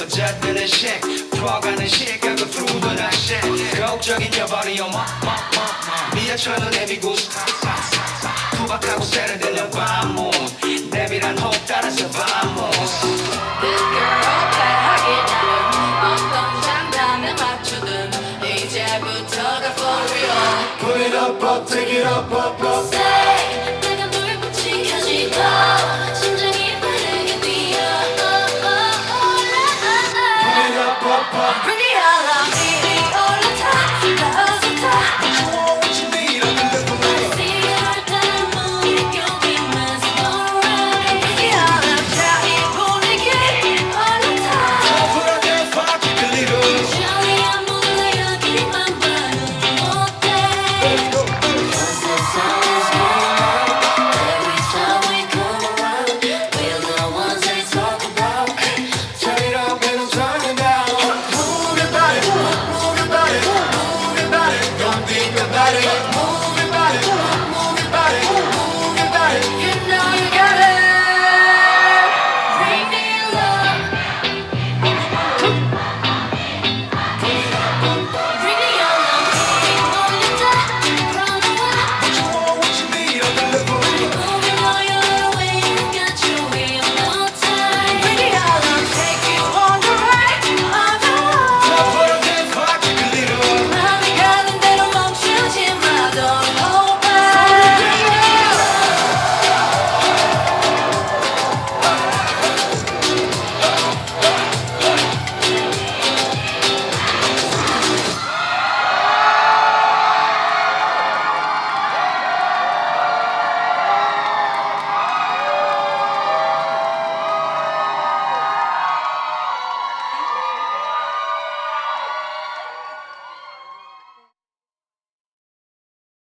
여자들의 shake 풀어가는 시각을 through the night shake 걱정인 your body on 미아처럼 내비고 투박하고 세련되는 밤문 내밀한 호흡 따라서 vamos This girl 발하게 나는 어떤 장단에 맞추든 이제부터가 for real Put it up up take it up up up Say 내가 불꽃이 켜지고 심장이 빠르게 뛰어 Put it up up up Bring it up